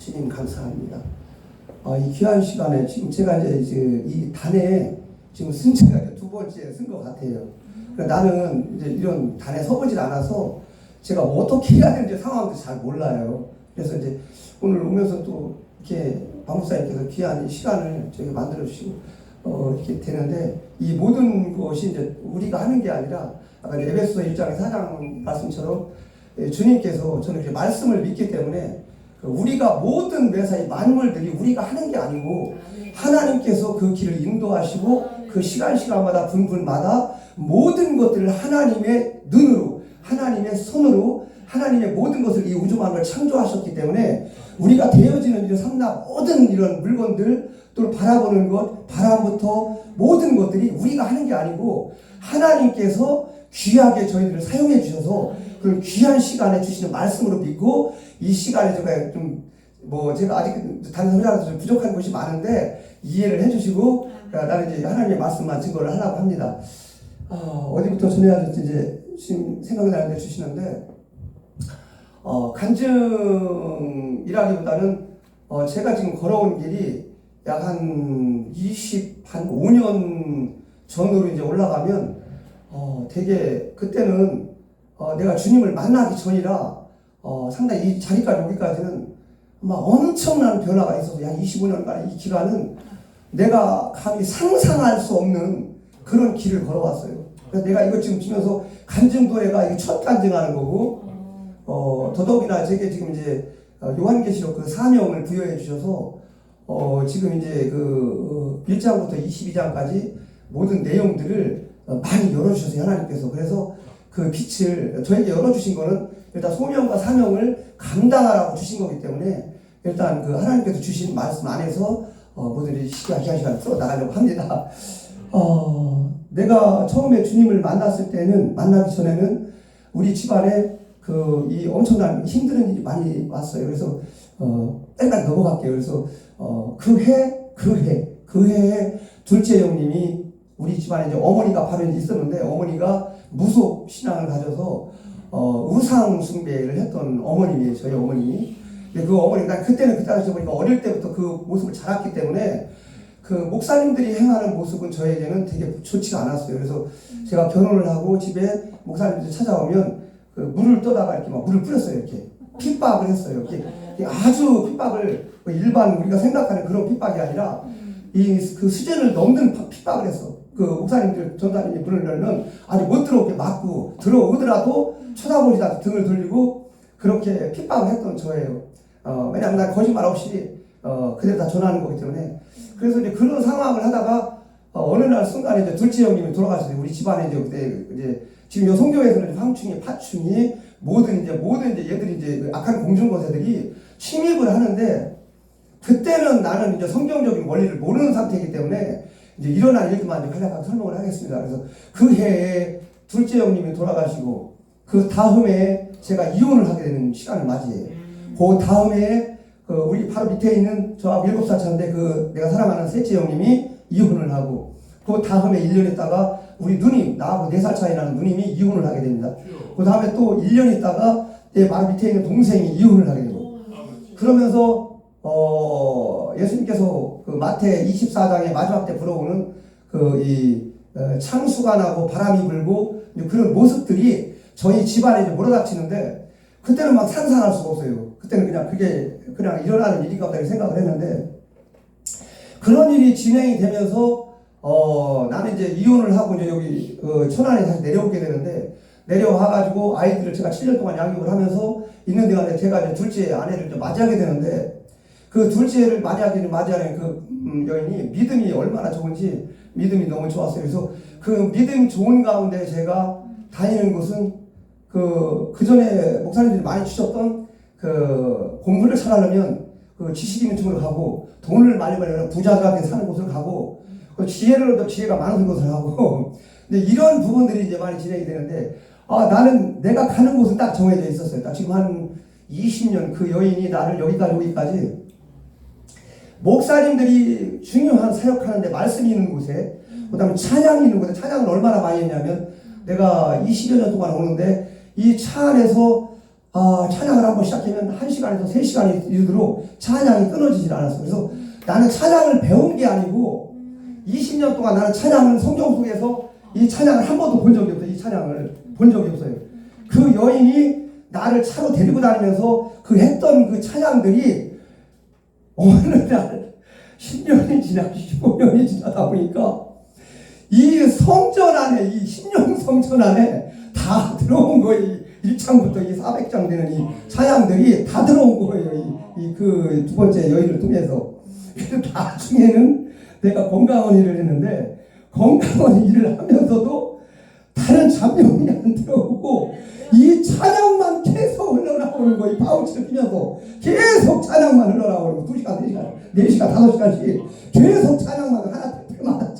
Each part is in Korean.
주님 감사합니다. 이 귀한 시간에 지금 제가 이제 이 단에 지금 쓴 지가 두 번째 쓴 것 같아요. 그러니까 나는 이제 이런 단에 서보질 않아서 제가 뭐 어떻게 해야 되는지 상황도 잘 몰라요. 그래서 이제 오늘 오면서 또 이렇게 박목사님께서 귀한 시간을 저희가 만들어 주시고 이렇게 되는데, 이 모든 것이 이제 우리가 하는 게 아니라 아까 에베소서 1장 4장 말씀처럼 주님께서 저는 이렇게 말씀을 믿기 때문에 우리가 모든 매사의 만물들이 우리가 하는 게 아니고 하나님께서 그 길을 인도하시고 그 시간마다 분마다 모든 것들을 하나님의 눈으로, 하나님의 손으로, 하나님의 모든 것을 이 우주 만물을 창조하셨기 때문에 우리가 되어지는 이런 삶나 모든 이런 물건들, 또 바라보는 것, 바람부터 모든 것들이 우리가 하는 게 아니고 하나님께서 귀하게 저희들을 사용해 주셔서 그 귀한 시간에 주시는 말씀으로 믿고, 이 시간에 제가 제가 아직 다른 소리라서 좀 부족한 것이 많은데 이해를 해주시고, 나는 이제 하나님의 말씀만 증거를 하려고 합니다. 어디부터 전해야 될지 이제 지금 생각이 나는데 주시는데, 간증이라기보다는 제가 지금 걸어온 길이 약 한 5년 전으로 이제 올라가면 되게 그때는 내가 주님을 만나기 전이라 상당히 이 자리까지 오기까지는 막 엄청난 변화가 있어서 약 25년간 이 기간은 내가 감히 상상할 수 없는 그런 길을 걸어왔어요. 그래서 내가 이거 지금 치면서 간증도회가 첫 간증하는 거고, 더더욱이나 제게 지금 이제 요한계시록 그 사명을 부여해 주셔서 지금 이제 그 1장부터 22장까지 모든 내용들을 많이 열어주셔서 하나님께서, 그래서 그 빛을 저에게 열어주신 거는 일단 소명과 사명을 감당하라고 주신 거기 때문에 일단 그 하나님께서 주신 말씀 안에서 모든 귀한 시간 써 나가려고 합니다. 내가 처음에 주님을 만나기 전에는 우리 집안에 이 엄청난 힘든 일이 많이 왔어요. 그래서 일단 넘어갈게요. 그래서 그 해에 둘째 형님이 우리 집안에 이제 어머니가 바로 있었는데, 어머니가 무속 신앙을 가져서 우상 숭배를 했던 어머님이에요. 저희 어머님이. 근데 그 어머니가 그때 당시 보니까 어릴 때부터 그 모습을 자랐기 때문에 그 목사님들이 행하는 모습은 저에게는 되게 좋지가 않았어요. 그래서 제가 결혼을 하고 집에 목사님들이 찾아오면 그 물을 떠다가 이렇게 막 물을 뿌렸어요. 이렇게 핍박을 했어요. 이렇게 아주 핍박을, 일반 우리가 생각하는 그런 핍박이 아니라 그 수준을 넘는 핍박을 했어. 그 목사님들, 전사님이 문을 열면 아니 못 들어오게 막고, 들어오더라도 쳐다보지도 않고 등을 돌리고 그렇게 핍박을 했던 저예요. 왜냐하면 난 거짓말 없이 그대로 다 전하는 거기 때문에. 그래서 이제 그런 상황을 하다가 어느 날 순간에 이제 둘째 형님이 돌아가셨어요. 우리 집안에 이제 지금 요 성교에서는 황충이, 파충이 모든 얘들이 이제 악한 공중거새들이 침입을 하는데, 그때는 나는 이제 성경적인 원리를 모르는 상태이기 때문에 이제 일어난 일들만 이제 간략하게 설명을 하겠습니다. 그래서 그 해에 둘째 형님이 돌아가시고 그 다음에 제가 이혼을 하게 되는 시간을 맞이해요. 그 다음에 우리 바로 밑에 있는 저하고 7살 차인데 내가 사랑하는 셋째 형님이 이혼을 하고, 그 다음에 1년 있다가 우리 누님, 나하고 4살 차이 나는 누님이 이혼을 하게 됩니다. 그 다음에 또 1년 있다가 내 바로 밑에 있는 동생이 이혼을 하게 되고, 그러면서 예수님께서 그 마태 24장의 마지막 때 불어오는 창수가 나고 바람이 불고 그런 모습들이 저희 집안에 이제 몰아닥치는데, 그때는 막 상상할 수가 없어요. 그때는 그냥 일어나는 일인가 보다 생각을 했는데, 그런 일이 진행이 되면서 나는 이제 이혼을 하고 이제 여기 천안에 다시 내려오게 되는데, 내려와가지고 아이들을 제가 7년 동안 양육을 하면서 있는 동안에 제가 이제 둘째 아내를 이제 맞이하게 되는데, 그 둘째를 맞이하는 그 여인이 믿음이 얼마나 좋은지 믿음이 너무 좋았어요. 그래서 그 믿음 좋은 가운데 제가 다니는 곳은 그 전에 목사님들이 많이 주셨던 공부를 잘하려면 지식 있는 쪽으로 가고, 돈을 많이 벌려면 부자들한테 사는 곳을 가고, 지혜를 얻어 지혜가 많은 곳을 가고, 근데 이런 부분들이 이제 많이 진행이 되는데, 나는 내가 가는 곳은 딱 정해져 있었어요. 딱 지금 한 20년 그 여인이 나를 여기까지 오기까지 목사님들이 중요한 사역하는데 말씀이 있는 곳에, 그 다음에 찬양이 있는 곳에, 찬양을 얼마나 많이 했냐면 내가 20여 년 동안 오는데 이 차 안에서 찬양을 한번 시작하면 1시간에서 3시간이 이르도록 찬양이 끊어지질 않았어요. 그래서 나는 찬양을 배운 게 아니고 20년 동안 나는 찬양을 성경 속에서 이 찬양을 한 번도 본 적이 없어요. 이 찬양을 본 적이 없어요. 그 여인이 나를 차로 데리고 다니면서 그 했던 그 찬양들이 어느 날 10년이 지나고 15년이 지나다 보니까 이 성전 안에, 이 신령 성전 안에 다 들어온 거예요. 1장부터 이 400장 되는 이 찬양들이 다 들어온 거예요. 그 두 번째 여인을 통해서. 그래서 나중에는 내가 건강원 일을 했는데, 건강원 일을 하면서도 다른 잡념이 안 들어오고, 이 찬양만 계속 흘러나오는 거예요. 파우치를 끼면서. 계속 찬양만 흘러나오는 거. 2시간, 4시간, 4시간, 5시간씩. 계속 찬양만, 하나 때마다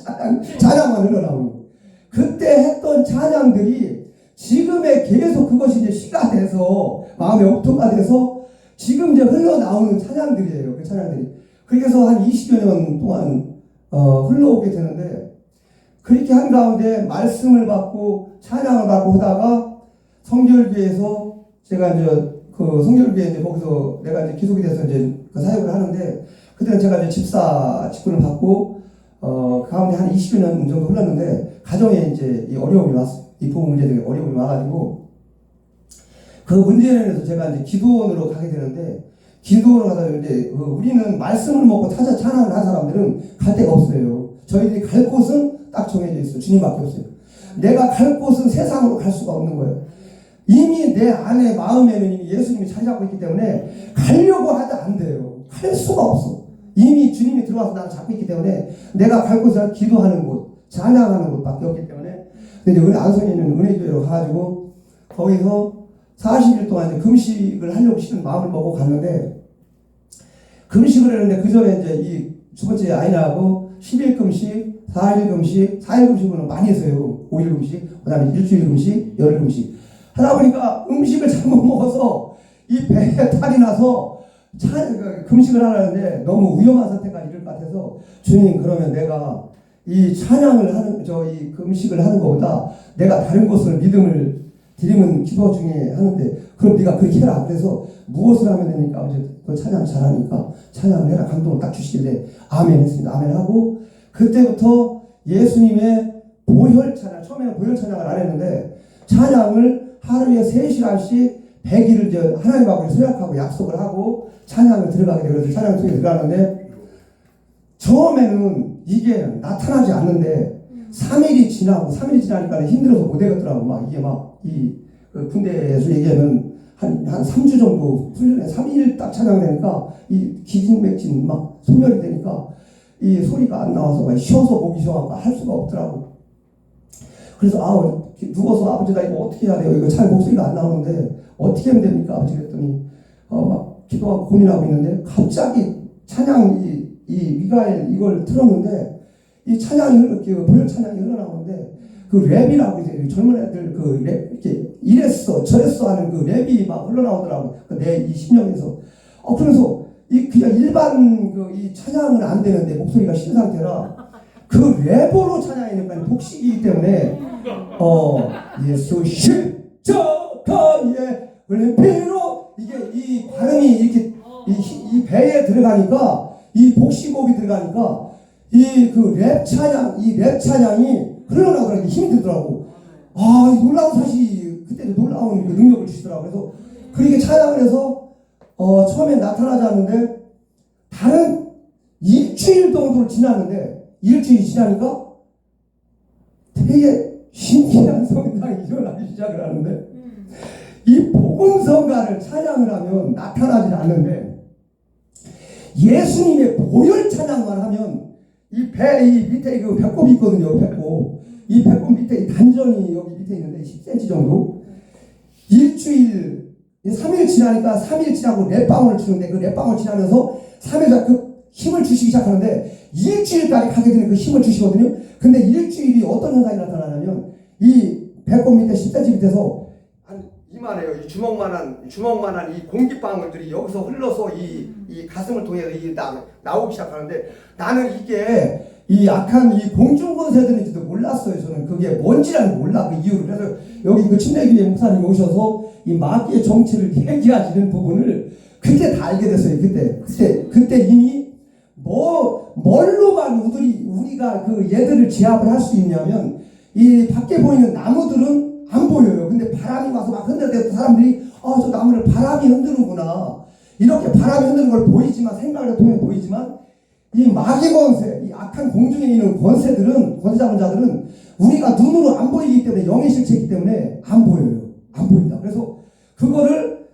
찬양만 흘러나오는 거. 그때 했던 찬양들이 지금의 계속 그것이 이제 시가 돼서, 마음의 옥토가 돼서, 지금 이제 흘러나오는 찬양들이에요. 그 찬양들이. 그래서 한 20여 년 동안, 흘러오게 되는데, 그렇게 한 가운데 말씀을 받고, 찬양을 받고 하다가, 성결교회에서 제가 이제 그 성결교회 이제 거기서 내가 이제 기속이 돼서 이제 그 사역을 하는데 그때는 제가 이제 집사 직분을 받고 가운데 한 20여 년 정도 흘렀는데 가정에 이제 이 어려움이 왔어. 이 부부 문제들이 어려움이 와가지고 그 문제에 대해서 제가 이제 기도원으로 가게 되는데 기도원으로 가다 보는데 우리는 말씀을 먹고 타자 찬양을 한 사람들은 갈 데가 없어요. 저희들이 갈 곳은 딱 정해져 있어요. 주님밖에 없어요. 내가 갈 곳은 세상으로 갈 수가 없는 거예요. 이미 내 안에 마음에는 이미 예수님이 자리 잡고 있기 때문에 가려고 하도 안 돼요. 갈 수가 없어. 이미 주님이 들어와서 나를 잡고 있기 때문에 내가 갈 곳은 기도하는 곳, 찬양하는 곳밖에 없기 때문에 근데 이제 안성에 있는 은혜교회로 가가지고 거기서 40일 동안 이제 금식을 하려고 싶은 마음을 먹고 갔는데 금식을 했는데 그 전에 이제 이 두 번째 아이하고 10일 금식, 4일 금식, 4일 금식은 많이 했어요. 5일 금식, 그 다음에 일주일 금식, 열흘 금식. 하다 보니까 음식을 잘못 먹어서 이 배에 탈이 나서 금식을 하려는데 너무 위험한 선택까지 이를 것 같아서 주님 그러면 내가 이 찬양을 하는 이 금식을 하는 것보다 내가 다른 곳을 믿음을 드리면 기도 중에 하는데 그럼 네가 그렇게 해라. 그래서 무엇을 하면 되니까 아버지 너 찬양 잘하니까 찬양을 해라. 감동을 딱 주시길래 아멘 했습니다. 아멘 하고 그때부터 예수님의 보혈 찬양 처음에는 보혈 찬양을 안 했는데 찬양을 하루에 3시간씩 100일을 이제 하나님하고 서약하고 약속을 하고 찬양을 들어가게 되고 그래서 찬양 속에 들어가는데 처음에는 이게 나타나지 않는데 3일이 지나니까 힘들어서 못 되겠더라고. 막 이게 막 그 군대에서 얘기하면 한 3주 정도 훈련에 3일 딱 찬양되니까 이 기진맥진 막 소멸이 되니까 이 소리가 안 나와서 막 쉬어서 목이 쉬어갖고 할 수가 없더라고. 그래서 누워서 아버지 나 이거 어떻게 해야 돼요? 이거 잘 목소리가 안 나오는데 어떻게 하면 됩니까? 아버지 그랬더니 막 기도하고 고민하고 있는데 갑자기 찬양 이 미가엘 이걸 틀었는데 이 찬양이 보혈 찬양이 흘러나오는데 그 랩이라고 이제 젊은 애들 그 랩 이렇게 이랬어 저랬어 하는 그 랩이 막 흘러나오더라고. 내 이 심령에서 그래서 그냥 일반 이 찬양은 안 되는데 목소리가 쉰 상태라 그 랩으로 찬양이니까 복식이기 때문에 예수 십자가에 흘린 피로 이게 이 발음이 이렇게 이 배에 들어가니까 이 복식호흡이 들어가니까 랩 찬양이 흘러나오더라고. 힘이 들더라고. 놀라운 사실이 그때도 놀라운 그 능력을 주시더라고. 그래서 그렇게 찬양을 해서 처음에 나타나지 않는데 다른 일주일 정도를 지났는데 일주일이 지나니까 되게 신기한 성장이 일어나기 시작을 하는데 이 복음성가를 찬양을 하면 나타나지 않는데 예수님의 보혈 찬양만 하면 이 밑에 그 배꼽이 있거든요. 이 배꼽 밑에 이 단전이 여기 밑에 있는데 10cm 정도 일주일 3일 지나니까 3일 지나고 랩방울 치는데 그 랩방울 지나면서 3일 그 힘을 주시기 시작하는데 일주일까지 가게 되는 그 힘을 주시거든요. 근데 일주일이 어떤 현상이 나타나냐면 이 배꼽 밑에 10cm 밑에서 한 이만해요. 이 주먹만한 이 공기방울들이 여기서 흘러서 이 가슴을 통해서 나오기 시작하는데 나는 이게 이 악한 이 공중권세들인지도 몰랐어요. 저는 그게 뭔지는 몰라, 그 이유를. 그래서 여기 그 침례교회 목사님이 오셔서 이 마귀의 정체를 얘기하시는 부분을 그때 다 알게 됐어요. 그때 이미 뭘로만 우리가 그 얘들을 제압을 할 수 있냐면, 이 밖에 보이는 나무들은 안 보여요. 근데 바람이 와서 막 흔들 때 사람들이 저 나무를 바람이 흔드는구나, 이렇게 바람이 흔드는 걸 보이지만, 생각을 통해 보이지만, 이 마귀 권세, 이 악한 공중에 있는 권세들은, 권세 잡은 자들은 우리가 눈으로 안 보이기 때문에, 영의 실체이기 때문에 안 보여요. 안 보인다. 그래서 그거를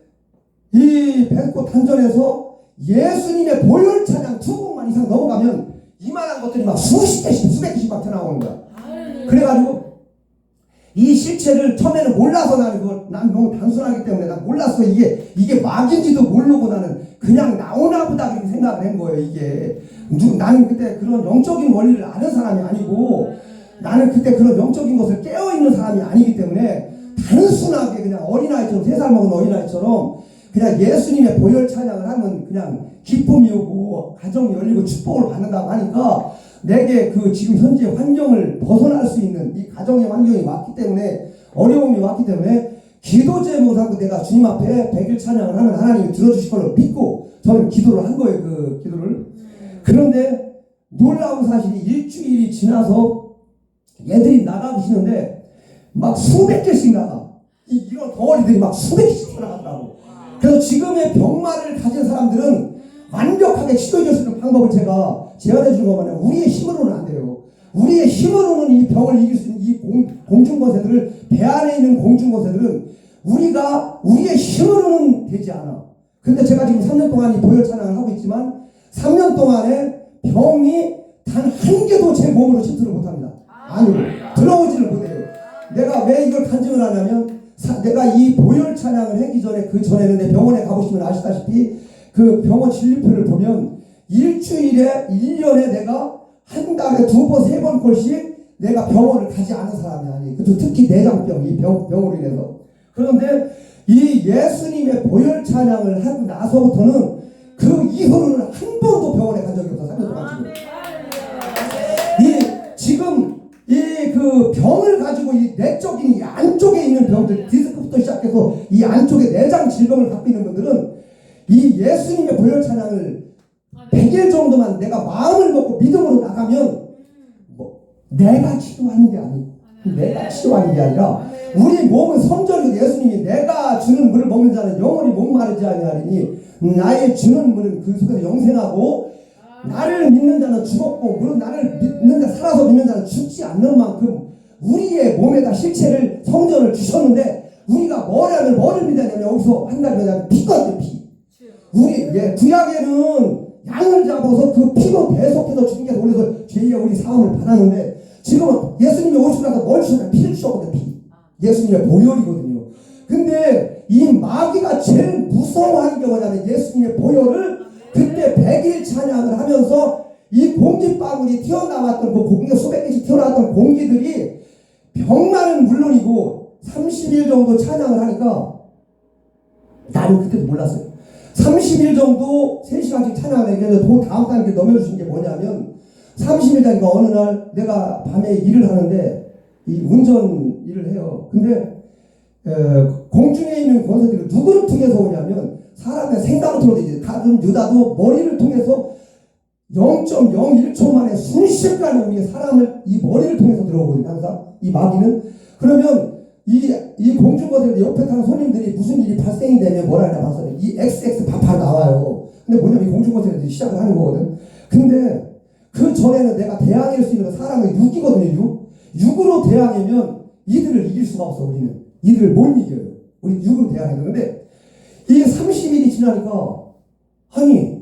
이 벤꽃 단전에서 예수님의 보혈 찬양 두 곡만 이상 넘어가면 이만한 것들이 막 수십 개씩, 수백 개씩 막 나오는 거야. 그래가지고 이 실체를 처음에는 몰라서, 난 너무 단순하기 때문에 난 몰랐어. 이게 마귀인지도 모르고 나는 그냥 나오나 보다 그렇게 생각을 한 거예요. 이게 나는 그때 그런 영적인 원리를 아는 사람이 아니고, 나는 그때 그런 영적인 것을 깨어있는 사람이 아니기 때문에 단순하게 그냥 어린아이처럼, 3살 먹은 어린아이처럼 그냥 예수님의 보혈 찬양을 하면 그냥 기쁨이 오고 가정이 열리고 축복을 받는다고 하니까, 내게 그 지금 현재 환경을 벗어날 수 있는 이 가정의 환경이 왔기 때문에, 어려움이 왔기 때문에 기도 제목을 하고 내가 주님 앞에 100일 찬양을 하면 하나님이 들어주실 걸로 믿고 저는 기도를 한 거예요. 그 기도를. 그런데 놀라운 사실이, 일주일이 지나서 얘들이 나가시는데 막 수백 개씩 나가. 이런 덩어리들이 막 수백 개씩 나간다고. 그래서 지금의 병마를 가진 사람들은 완벽하게 치료해 줄 수 있는 방법을 제가 제안해 준 거면, 우리의 힘으로는 안 돼요. 우리의 힘으로는 이 병을 이길 수 있는 이 공중권세들을, 배 안에 있는 공중권세들은 우리의 힘으로는 되지 않아. 근데 제가 지금 3년 동안 이 보혈 찬양을 하고 있지만 3년 동안에 병이 단 한 개도 제 몸으로 침투를 못합니다. 아니요, 들어오지를 못해요. 내가 왜 이걸 간증을 하냐면, 내가 이 보혈 찬양을 하기 전에, 그 전에는 내 병원에 가보시면 아시다시피 그 병원 진료표를 보면 일주일에, 1년에 내가 한 달에 2번, 3번 꼴씩 내가 병원을 가지 않은 사람이 아니에요. 특히 내장병, 이 병으로 인해서. 그런데 이 예수님의 보혈 찬양을 하고 나서부터는 그 이후로는 한 번도 병원에 간 적이 없어. 3년 동안 지금 그 병을 가지고 이 내적인 이 안쪽에 있는 병들, 디스크부터 시작해서 이 안쪽에 내장 질병을 갖고 있는 분들은 이 예수님의 보혈 찬양을 100일 정도만 내가 마음을 먹고 믿음으로 나가면, 내가 치료하는 게 아니고, 내가 치료하는 게 아니라, 우리 몸은 성전이고, 예수님이 내가 주는 물을 먹는 자는 영원히 목마르지 아니하리니 나의 주는 물은 그 속에서 영생하고, 나를 믿는 자는 죽었고, 물론 나를 믿는 자, 살아서 믿는 자는 죽지 않는 만큼 우리의 몸에다 실체를, 성전을 주셨는데, 우리가 뭐를 믿어야 되냐면, 여기서 한 가지 뭐냐면 피거든요. 피. 구약에는 양을 잡아서 그 피로 계속해서 주님께서 올려서 죄의 우리 사함을 받았는데, 지금은 예수님이 오시고 나서 뭘 주셨냐? 피를 주셨거든요. 피. 예수님의 보혈이거든요. 근데 이 마귀가 제일 무서워하는 게 뭐냐면, 예수님의 보혈을 그때 100일 찬양을 하면서 이 공기방울이 튀어나왔던, 그 공기 수백 개씩 튀어나왔던 공기들이 병만은 물론이고 30일 정도 찬양을 하니까, 나는 그때도 몰랐어요. 30일 정도 3시간씩 찬양을 했는데, 그 다음 단계 넘겨주신 게 뭐냐면, 30일 단계가 어느 날 내가 밤에 일을 하는데, 이 운전 일을 해요. 근데 공중에 있는 권세들이 누구를 통해서 오냐면, 사람의 생각을 통해서, 이제 다른 유다도 머리를 통해서 0.01초 만에 순식간에 우리 사람을 이 머리를 통해서 들어오거든요. 항상 이 마귀는. 그러면 이 공중권세들 옆에 타는 손님들이 무슨 일이 발생이 되면 뭐라 하냐 봤어요. 이 XX 바로 나와요. 근데 뭐냐면 이 공중권세들이 시작을 하는 거거든. 근데 그 전에는 내가 대항할 수 있는 사람은 6이거든요. 6으로 대항하면 이들을 이길 수가 없어. 우리는 이들을 못 이겨요. 우리 6으로 대항해요. 근데 이 30일이 지나니까, 아니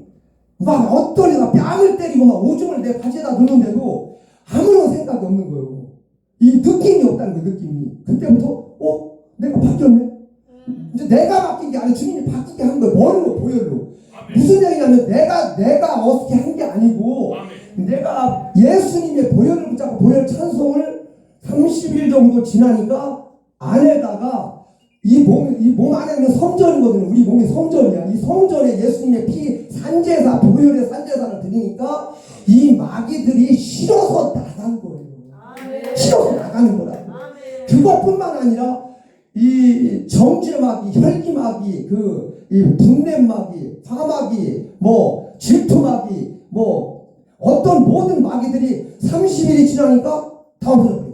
막 어떤 애가 뺨을 때리고 막 오줌을 내 바지에다 넣는데도 아무런 생각이 없는 거예요. 이 느낌이 없다는 거예요. 느낌이. 그때부터 내가 바뀌었네. 이제 내가 바뀐 게 아니라 주님이 바뀌게 한 거예요. 뭘로? 보혈로. 무슨 얘기냐면, 내가 어떻게 한 게 아니고, 내가 예수님의 보혈을 붙잡고 보혈 찬송을 30일 정도 지나니까, 안에다가 이 몸 안에 있는 성전이거든요. 우리 몸이 성전이야. 이 성전에 예수님의 피, 산제사, 보혈의 산제사를 드리니까 이 마귀들이 싫어서 아니라 이 정죄마귀, 혈기마귀, 이 분냄마귀, 화마귀, 뭐 질투마귀, 뭐 어떤 모든 마귀들이 30일이 지나니까 다 없어져요.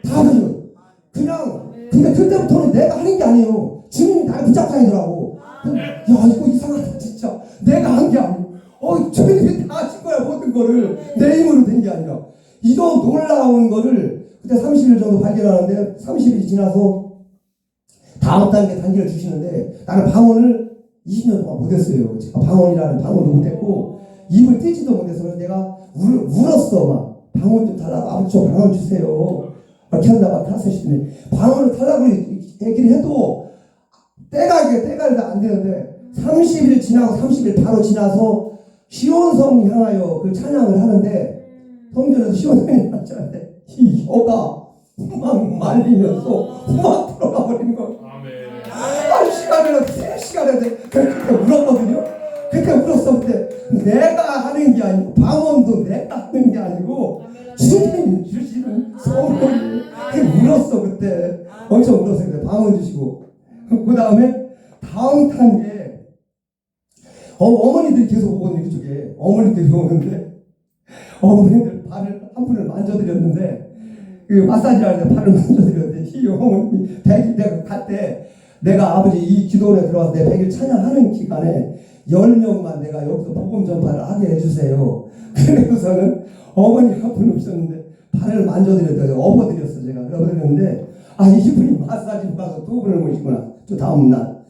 다 없어져요. 그냥 근데 그때부터는 내가 하는 게 아니에요. 주님이 나를 붙잡고 다니더라고. 야 이거 이상하다 진짜. 내가 한 게 아니고 주님이 다 하신 거야. 모든 거를 내 힘으로 된 게 아니라. 이런 놀라운 거를 그때 30일 정도 발견하는데 30일이 지나서 다음 단계 단계를 주시는데 나는 방언을 20년 동안 못했어요. 제가 방언이라는 방언도 못했고 입을 떼지도 못해서 그래서 내가 울었어. 막 방언 좀 달라고 아버지 좀 방언 주세요. 이렇게 한다고 하시더니 방언을 달라고 얘기를 해도 때가 안 되는데 30일 지나고 30일 바로 지나서 시온성 향하여 그 찬양을 하는데 성전에서 시온성이 났잖아요. 이 혀가 막 말리면서 막 들어가 버리는 거예요. 한 시간이나 3시간에 그렇게 울었거든요. 그때 울었어. 그때 내가 하는 게 아니고 방언도 내가 하는 게 아니고 주님이 주시는 선물이 울었어. 그때 엄청 울었어요. 그때 방언 주시고 그 다음에 다음 단계 어머니들이 계속 오거든요. 그쪽에 어머니들이 오는데 어머니들 발을 한 분을 만져드렸는데 그 마사지 할 때 발을 만져드렸는데 이 어머님이 100일 내가 갈 때 내가 아버지 이 기도원에 들어와서 내 100일 찬양하는 기간에 10명만 내가 여기서 복음 전파를 하게 해주세요. 그래서는 어머니 한 분 오셨는데 발을 만져드렸더니 업어드렸어. 제가 업어드렸는데 이분이 마사지 가서 2분을 모시구나. 또 다음날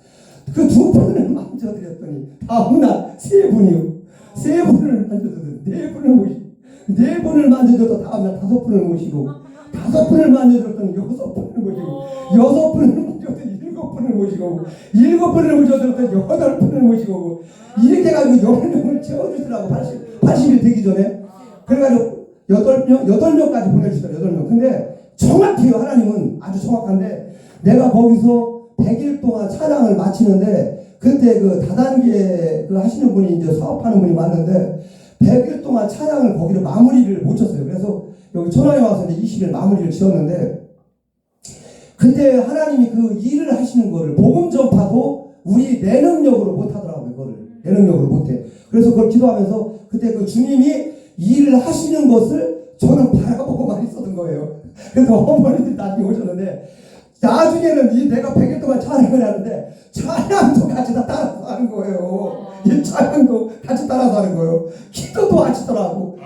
그 2분을 만져드렸더니 다음날 3분이요. 3분을 만져드렸더니 4분을 모시고 4분을 만져줘도 다음날 5분을 모시고 5분을 만져줬더니 6분을 모시고 6분을 만져줬더니 7분을 모시고 7분을 모셔줬더니 8분을 모시고 이렇게 해가지고 10명을 채워주더라고. 80일 되기 전에. 그래가지고 8명까지 보내주시더라고요. 8명. 근데 정확해요. 하나님은 아주 정확한데 내가 거기서 100일 동안 찬양을 마치는데 그때 그 다단계 그 하시는 분이 이제 사업하는 분이 왔는데 100일 동안 찬양을 거기를 마무리를 못 쳤어요. 그래서 여기 천안에 와서 이제 20일 마무리를 지었는데 그때 하나님이 그 일을 하시는 거를 복음 전파도 우리 내 능력으로 못 하더라고요. 그거를 내 능력으로 못 해. 그래서 그걸 기도하면서 그때 그 주님이 일을 하시는 것을 저는 바라보고만 있었던 거예요. 그래서 어머니들이 나중에 오셨는데 나중에는 내가 100일 동안 찬양을 하는데 찬양도 같이 다 따라서 하는 거예요. 이 찬양도 같이 따라서 하는 거예요. 기도도 하시더라고.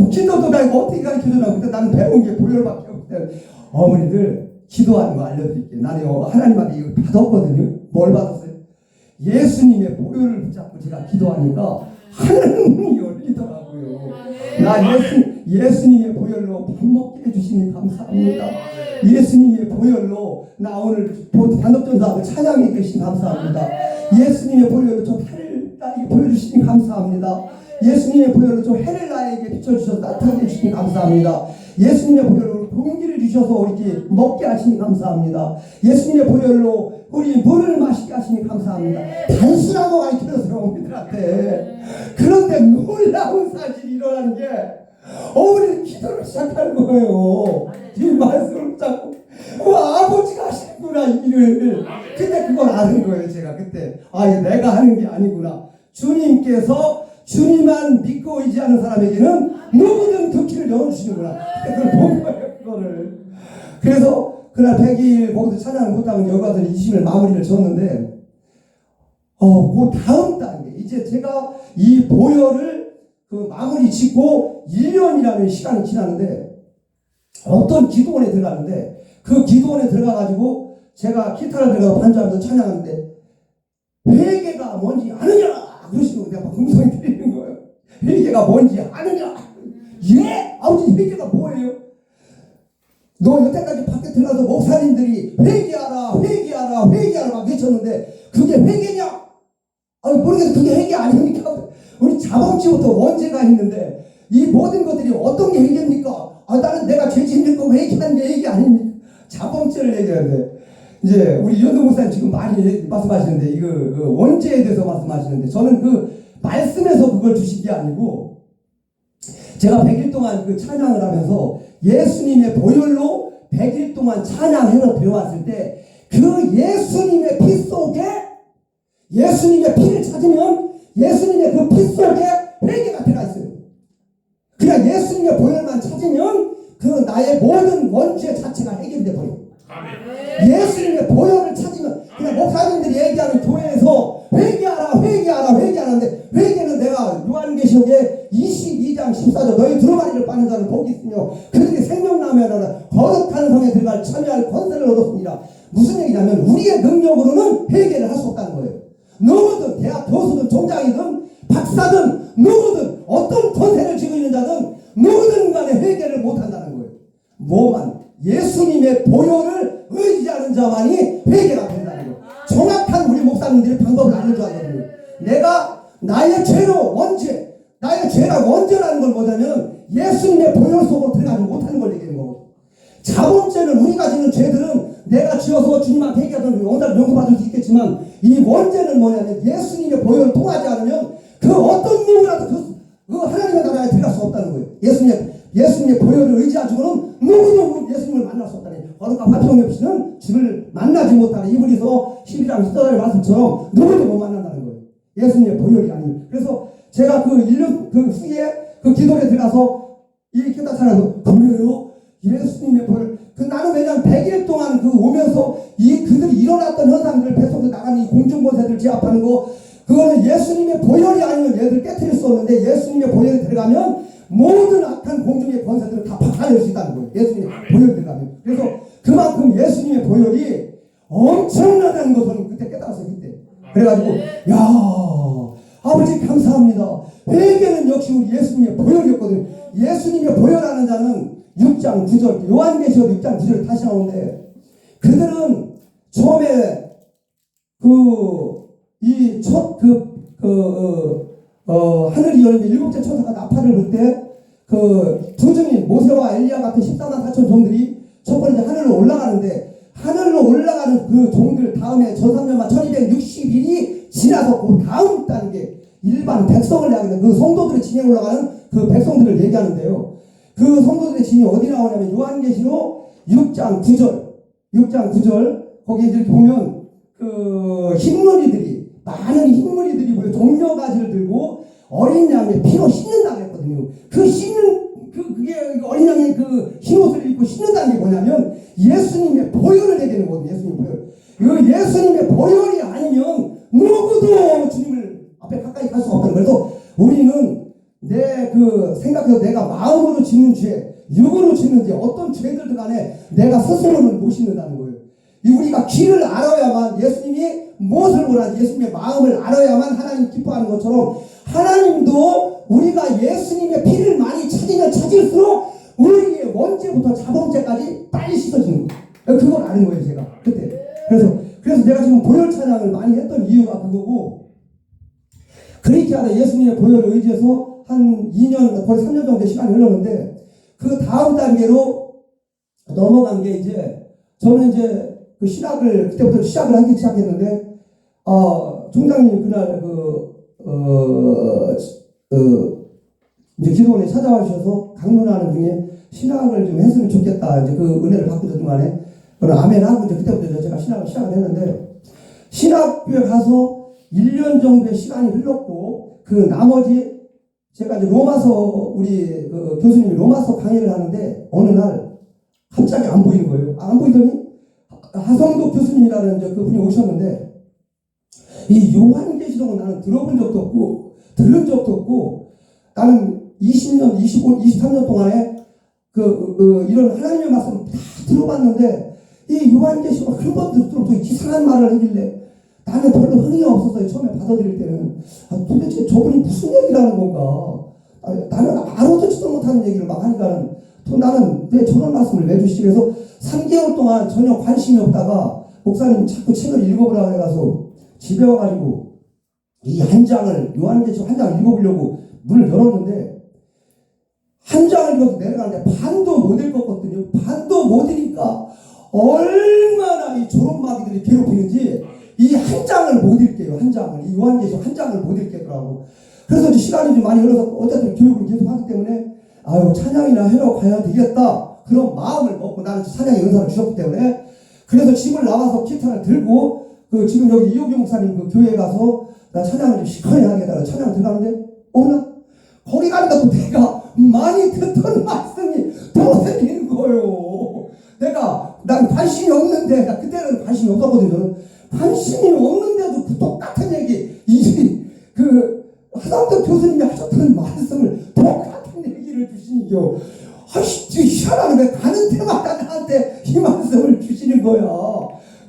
기도도 나 이거 어떻게 가르쳐주나. 그때 나는 배운 게 보혈밖에 없대. 어머니들 기도하는 거 알려드릴게요. 나는 하나님한테 이거 받았거든요. 뭘 받았어요? 예수님의 보혈을 붙잡고 제가 기도하니까 하늘문이 열리더라고요. 나 예수님의 보혈로 밥 먹게 해주시니 감사합니다. 예수님의 보혈로 나 오늘 단독전사하고 찬양해 계시니 감사합니다. 예수님의 보혈로 저 해를 나에게 보여주시니 감사합니다. 예수님의 보혈로 저 해를 나에게 비춰주셔서 나타내 주시니 감사합니다. 예수님의 보혈로 공기를 주셔서 이렇게 먹게 하시니 감사합니다. 예수님의 보혈로 우리 물을 마시게 하시니 감사합니다. 단순하고 가르쳐서 어머니들한테. 그런데 놀라운 사실이 일어나는 게 어머니 기도를 시작하는 거예요. 이 말씀을 붙잡고 아버지가 하시는구나 이 일을. 근데 그걸 아는 거예요. 제가 그때 이거 내가 하는 게 아니구나. 주님께서 주님만 믿고 의지하는 사람에게는 누구든 듣기를 열어주시는구나. 그걸 본 거예요. 그거를. 그래서 그날 100일 거기서 찬양을 못하면 여기 가서 20일 마무리를 졌는데 그 다음 단계 이제 제가 이 보혈을 그 마무리 짓고 1년이라는 시간이 지났는데 어떤 기도원에 들어갔는데 그 기도원에 들어가가지고 제가 기타를 들어가서 반주하면서 찬양하는데 회개가 뭔지 아느냐 그러시고 내가 막 음성이 들리는 거예요. 회개가 뭔지 아느냐. 예? 아버지 회개가 뭐예요? 너 여태까지 밖에 들어가서 목사님들이 회개하라 회개하라 회개하라 막 외쳤는데 그게 회개냐? 모르겠어. 그게 회개 아닙니까? 우리 자범치부터 원죄가 있는데 이 모든 것들이 어떤 게 회개입니까? 나는 내가 죄 짓는 거 회개하는 게 회개 아닙니까? 자범죄를 얘기하는데 이제 우리 이현동 목사님 지금 많이 말씀하시는데 이거 원죄에 대해서 말씀하시는데 저는 그 말씀에서 그걸 주신 게 아니고 제가 100일 동안 그 찬양을 하면서 예수님의 보혈로 100일 동안 찬양해서 들어왔을 때 그 예수님의 피 속에 예수님의 피를 찾으면 예수님의 그 피 속에 회개가 들어가 있어요. 그냥 예수님의 보혈만 찾으면 그 나의 모든 원죄 자체가 해결돼 버려요. 예수님의 보혈을 찾으면 그냥 목사님들이 얘기하는 교회에서 회개하라는데 회개는 내가 요한계시록에 22장 14절 너희 두루마리를 빠는 자는 복이 있으며 그들이 생명나무에 거룩한 성에 들어갈 참여할 권세를 얻었습니다. 무슨 얘기냐면 우리의 능력으로는 회개를 할 수 없다는 거예요. 누구든 대학 교수든 총장이든 박사든 누구든 어떤 권세를 쥐고 있는 자든 누구든 간에 회개를 못한다는 거예요. 뭐만 예수님의 보혈을 의지하는 자만이 회개가 된다는 거예요. 정확한 우리 목사님들이 방법을 알려줘야 돼요. 내가 나의 죄로 원죄, 나의 죄가 원죄라는 걸 뭐냐면 예수님의 보혈 속으로 들어가지 못하는 걸 얘기하는 거거든요. 자본죄는 우리가 지는 죄들은 내가 지어서 주님한테 회개하면 원자를 용서받을 수 있겠지만 이 원죄는 뭐냐면 예수님의 보혈을 통하지 않으면 그 어떤 누구라도 그 하나님의 나라에 들어갈 수 없다는 거예요. 예수님의 보혈을 의지하고는 누구도 예수님을 만날 수 없다니. 거룩한 화평이 없이는 주를 만나지 못하는 이브리서 12장 14절의 말씀처럼 누구도 못 만난다는 거예요. 예수님의 보혈이 아니면. 그래서 제가 그 1년 그 후에 그 기도에 들어가서 이 기도 찬양에서 그래요? 예수님의 보혈. 나는 왜냐면 100일 동안 오면서 그들이 일어났던 현상들을 뱃속에서 나가는 이 공중권세들 제압하는 거 그거는 예수님의 보혈이 아니면 얘들 깨트릴 수 없는데 예수님의 보혈이 들어가면 모든 악한 공중의 권세들을 다 박아낼 수 있다는 거예요. 예수님의 보혈이 들어가면. 그래서 그만큼 예수님의 보혈이 엄청나다는 것을 그때 깨달았어요. 그때. 그래가지고 야 아버지 감사합니다. 회개는 역시 우리 예수님의 보혈이었거든요. 예수님의 보혈하는 자는 6장 9절 요한계시록 6장 9절 다시 나오는데 그들은 처음에 하늘이 열리는데 일곱째 천사가 나팔을 불 때 두 증인 모세와 엘리야 같은 14만 4천 종들이 첫 번째 하늘로 올라가는데 하늘로 올라가는 그 종들 다음에 전삼년만 1260일이 지나서 그 다음 단계 일반 백성을 얘기하는 그 성도들의 진에 올라가는 그 백성들을 얘기하는데요. 그 성도들의 진이 어디 나오냐면 요한계시록 6장 9절 거기 이렇게 보면 많은 흰머리들이 모여 동료가지를 들고 어린 양의 피로 씻는다고 했거든요. 그게 어린 양의 그 흰옷을 입고 씻는다는 게 뭐냐면 예수님의 보혈을 얘기하는 거거든요. 예수님의 보혈. 예수님의 보혈이 아니면 누구도 주님을 앞에 가까이 갈 수가 없다는 거예요. 그래서 우리는 생각해서 내가 마음으로 짓는 죄, 육으로 짓는 죄, 어떤 죄들도 간에 내가 스스로는 못 씻는다는 거예요. 우리가 귀를 알아야만 예수님이 무엇을 원하는지 예수님의 마음을 알아야만 하나님 기뻐하는 것처럼 하나님도 우리가 예수님의 피를 많이 찾으면 찾을수록 우리의 원죄부터 자범죄까지 빨리 씻어지는 거예요. 그걸 아는 거예요 제가 그때. 그래서 내가 지금 보혈 찬양을 많이 했던 이유가 그거고 그렇게 하다 예수님의 보혈을 의지해서 한 2년 거의 3년 정도 시간이 흘렀는데 그 다음 단계로 넘어간 게 이제 저는 이제 그 신학을 그때부터 시작을 하기 시작했는데 총장님이 그날 이제 기도원에 찾아와 주셔서 강론하는 중에 신학을 좀 했으면 좋겠다 이제 그 은혜를 받고 있던 중간에 아멘 하고 이제 그때부터 제가 신학을 시작을 했는데 신학교에 가서 1년 정도의 시간이 흘렀고 그 나머지 제가 이제 로마서 우리 교수님이 로마서 강의를 하는데 어느 날 갑자기 안 보이는 거예요. 안 보이더니 하성도 교수님이라는 이제 그분이 오셨는데 이 요한계시록은 나는 들어본 적도 없고 들은 적도 없고 나는 20년, 25, 23년 동안에 이런 하나님의 말씀 다 들어봤는데 이 요한계시록 한 번도 들어도 이상한 말을 하길래 나는 별로 흥이 없었어요. 처음에 받아들일 때는 도대체 저분이 무슨 얘기를 하는 건가 나는 알아듣지도 못하는 얘기를 막 하니까는 나는 왜 저런 말씀을 왜 주시지? 그래서 3개월 동안 전혀 관심이 없다가 목사님 자꾸 책을 읽어보라고 해가지고 집에 와가지고 이 한 장을 요한계시록 한 장을 읽어보려고 문을 열었는데 한 장을 읽어서 내려가는데 반도 못 읽었거든요. 반도 못 읽으니까 얼마나 이 조롱마귀들이 괴롭히는지 이 한 장을 못 읽게요. 한 장을 이 요한계시록 한 장을 못 읽겠더라고. 그래서 이제 시간이 좀 많이 흘러서 어쨌든 교육을 계속 하기 때문에 아유 찬양이나 해러 가야 되겠다. 그런 마음을 먹고 나는 찬양의 은사를 주셨기 때문에 그래서 집을 나와서 기타를 들고 그 지금 여기 이호규 목사님 그 교회에 가서 나 찬양을 좀 시원히 하겠다 찬양을 들어가는데 어머나 거기 가니까 또 내가 많이 듣던 말씀이 더 생기는 거예요. 난 관심이 없는데 나 그때는 관심이 없었거든요. 관심이 없는데도 그 똑같은 얘기 그 하상덕 교수님이 하셨던 말씀을 똑같은 얘기를 주시니요. 아이씨 희한하네. 왜 가는 데마다 나한테 이 말씀을 주시는 거야.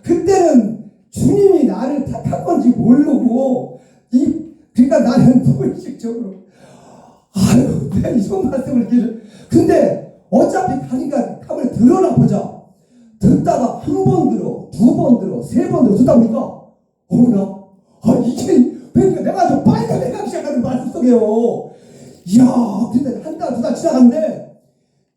그때는 주님이 나를 택한 건지 모르고 그러니까 나는 무의식적으로 아유 내가 이런 말씀을 근데 어차피 가니까 한번 들어나 보자. 듣다가 한 번 들어, 두 번 들어, 세 번 들어 듣다 보니까 어머나 이게 왠가 내가 좀 빨리 내가 시작하는 말씀 속에요. 이야 근데 한 달, 두 달 지나갔는데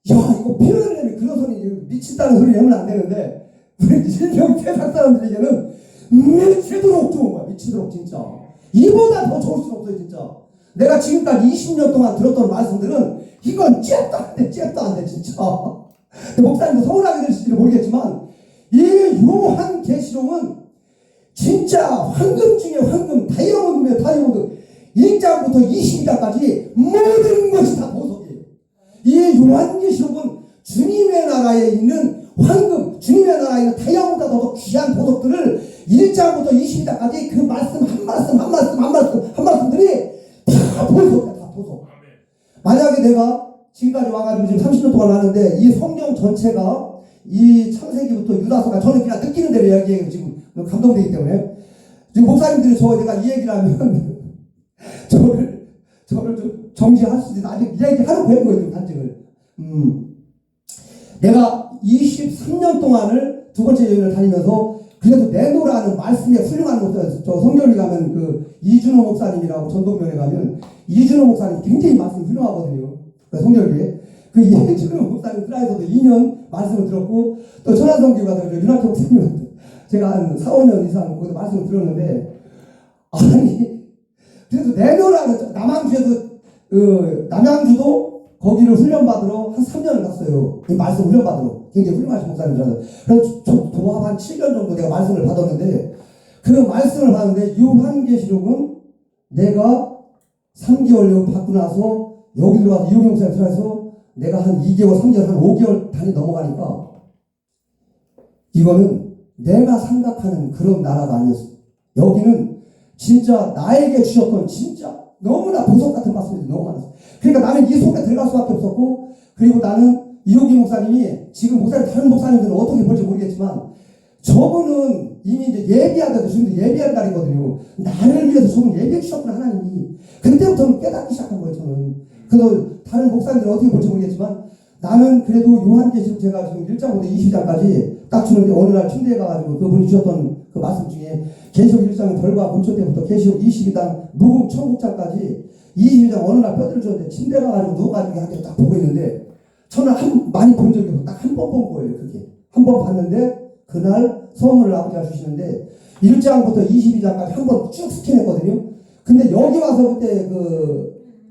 이거 피를 흘리면 그런 소리 미친다는 소리 내면 안 되는데 우리 일명 세상 사람들에게는 미치도록 좋은 거야. 미치도록 진짜 이보다 더 좋을 수는 없어요. 진짜 내가 지금까지 20년 동안 들었던 말씀들은 이건 잽도 안 돼 진짜. 목사님도 서운하게 들으실지 모르겠지만 이 요한계시록은 진짜 황금 중에 황금, 다이아몬드며 다이아몬드 1장부터 22장까지 모든 것이 다 보석이에요. 이 요한계시록은 주님의 나라에 있는 황금, 주님의 나라에 있는 다이아몬드보다 더 귀한 보석들을 1장부터 22장까지 그 말씀 한 말씀들이 다 보석이야. 다 보석. 만약에 내가 지금까지 와가지고 지금 30년 동안 하는데 이 성경 전체가 이 창세기부터 유다서가 저는 그냥 느끼는 대로 이야기해요. 지금 감동되기 때문에 지금 목사님들이 내가 이 얘기를 하면 저를 좀 정지할 수도 있는 아직 이야기하려고 한 거예요. 좀 간증을. 내가 23년 동안을 두 번째 여행을 다니면서 그래도 내노라는 말씀에 훌륭한 목사였어요. 저 성결리 가면 그 이준호 목사님이라고 전동면에 가면 이준호 목사님 굉장히 말씀이 훌륭하거든요. 성결리에. 그 이준호 목사님 프라에서도 2년 말씀을 들었고 또 천안성교회 가서 윤학교 목사님한테 제가 한 4, 5년 이상 거기서 말씀을 들었는데 아니 그래도 내노라는 남양주도 거기를 훈련받으러 한 3년을 갔어요. 이 말씀 훈련받으러. 굉장히 훌륭하신 목사님이라서. 그래서 도합 한 7년 정도 내가 말씀을 받았는데 그 말씀을 받았는데 요한계시록은 내가 3개월 받고 나서 여기 들어가서 이호경 목사님 들어가서 내가 한 2개월, 3개월, 한 5개월 단위 넘어가니까 이거는 내가 생각하는 그런 나라가 아니었어. 여기는 진짜 나에게 주셨던 진짜 너무나 보석 같은 말씀들이 너무 많았어. 그러니까 나는 이 속에 들어갈 수밖에 없었고 그리고 나는 이호기 목사님이 지금 다른 목사님들은 어떻게 볼지 모르겠지만 저분은 이미 이제 예비하다도 주는데 예비할 날이거든요. 나를 위해서 저분 예비해 주셨구나 하나님이. 그때부터는 깨닫기 시작한 거예요. 저는. 그래서 다른 목사님들은 어떻게 볼지 모르겠지만 나는 그래도 요한계시록 제가 지금 1장부터 20장까지 딱 주는데 어느 날 침대에 가가지고 그분이 주셨던 그 말씀 중에 계시록 1장은 별과 금초 때부터 계시록 22장 녹음 천국장까지 22장 어느 날 뼈들을 줬는데 침대에 가가지고 누워가지고 한테 딱 보고 있는데 저는 많이 본 적이 없어. 딱 한 번 본 거예요. 그게 한 번 봤는데 그날 선물을 아버지가 주시는데 1장부터 22장까지 한 번 쭉 스캔했거든요. 근데 여기 와서 그때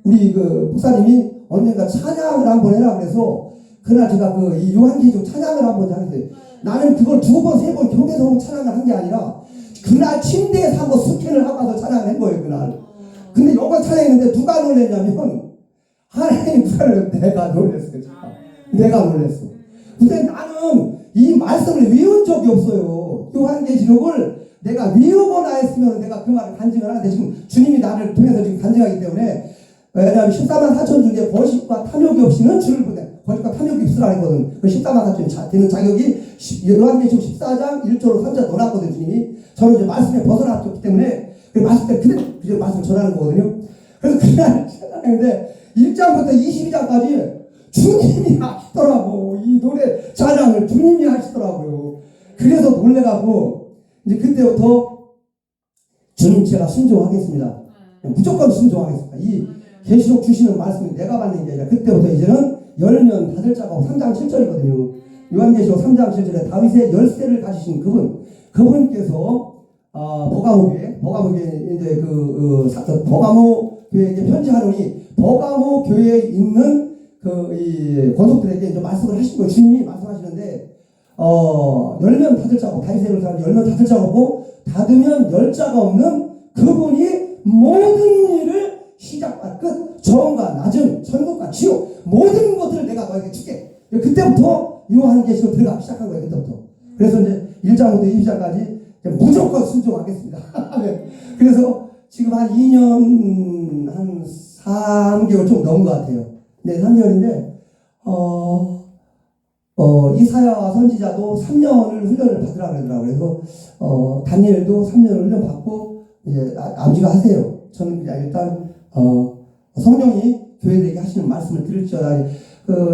우리 목사님이 언젠가 찬양을 한번 해라 그래서 그날 제가 이 요한계시록 찬양을 한번 하는데 나는 그걸 2번, 3번 교회에서 찬양을 한 게 아니라 그날 침대에서 한번 스캔을 하고 와서 찬양을 한 거예요. 그날. 근데 요거 찬양했는데 누가 놀랬냐면 하나님 내가 놀랬어요. 내가 놀랬어. 근데 나는 이 말씀을 외운 적이 없어요. 요한계시록을 내가 외우거나 했으면 내가 그 말을 간증을 하는데 지금 주님이 나를 통해서 지금 간증하기 때문에 왜냐하면 14만 4천 중에 거짓과 탐욕이 없이는 주를 보내. 거짓과 탐욕이 없으라 했거든. 그 14만 4천이 되는 자격이 요한계시록 14장 1절로 3절 넣어놨거든 주님이. 저는 이제 말씀에 벗어났기 때문에 그 말씀 때 그대로 말씀 전하는 거거든요. 그래서 그날 찬양했는데 1장부터 22장까지 주님이 하시더라고. 이 노래 찬양을 주님이 하시더라고요. 그래서 놀래가고 이제 그때부터 주님 제가 순종하겠습니다. 무조건 순종하겠습니다. 이 계시록 주시는 말씀이 내가 받는 게 아니라 그때부터 이제는 열면 닫을 자가 3장 7절이거든요. 요한계시록 3장 7절에 다윗의 열쇠를 가지신 그분께서 버가모 교회 이제 버가모 교회에게 편지하노니 버가모 교회에 있는 이 권속들에게 이제 말씀을 하신 거예요. 주님이 말씀하시는데, 열면 닫을 자고, 다윗의 사람 열면 닫을 자가 없고, 닫으면 열 자가 없는 그분이 모든 일을 시작과 끝, 저음과 낮음, 천국과 지옥, 모든 것들을 내가 너에게 줄게. 그때부터 요한계시록 들어가기 시작한 거예요. 그때부터. 그래서 이제 1장부터 20장까지 무조건 순종하겠습니다. 그래서 지금 한 2년, 한 3개월 좀 넘은 것 같아요. 네, 3개월인데, 이사야 선지자도 3년을 훈련을 받으라고 그러더라고요. 그래서, 다니엘도 3년을 훈련 받고, 이제 아버지가 하세요. 저는 그냥 일단, 성령이 교회들에게 하시는 말씀을 들을지어다.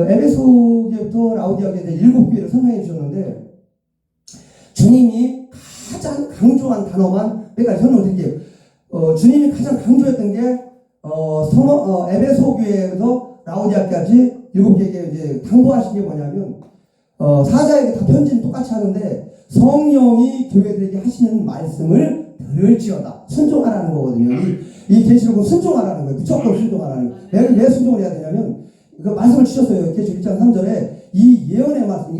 에베소 교회부터 라우디아 교회 7교회를 설명해 주셨는데, 주님이 가장 강조한 단어만 몇 가지 설명을 드릴게요. 주님이 가장 강조했던 게, 에베소 교회에서 라우디아까지 7교회에 이제 당부하신 게 뭐냐면, 사자에게 다 편지는 똑같이 하는데, 성령이 교회들에게 하시는 말씀을 들을지어다. 순종하라는 거거든요. 이 계시록은 순종하라는 거예요. 무조건 순종하라는 거예요. 왜 순종을 해야 되냐면, 그 말씀을 주셨어요. 계시록 1장 3절에 이 예언의 말씀,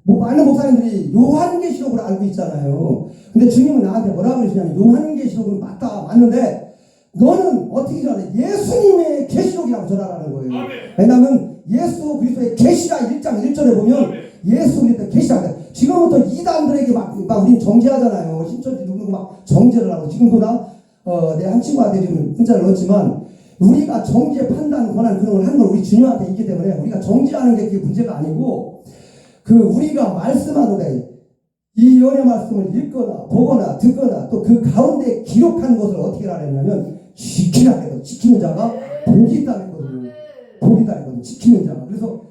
많은 목사님들이 요한계시록으로 알고 있잖아요. 근데 주님은 나한테 뭐라고 그러시냐면, 요한계시록은 맞는데 너는 어떻게 전해? 예수님의 계시록이라고 전하라는 거예요. 왜냐하면 예수 그리스도의 계시라 1장 1절에 보면 예수 그리스도의 계시라. 지금부터 이단들에게 막 우린 정죄하잖아요. 신천지 누구누구 막 정죄를 하고, 지금도 내 한 친구한테 지금 문자를 넣었지만, 우리가 정죄, 판단, 권한 그런 걸 하는 건 우리 주님한테 있기 때문에 우리가 정죄하는 게 그게 문제가 아니고, 우리가 말씀하는 데 이 예언의 말씀을 읽거나 보거나 듣거나 또 그 가운데 기록한 것을 어떻게 하냐면 지키라 해요. 지키는 자가 복이 있다 했거든요. 복이 있다 했거든요. 지키는 자가. 그래서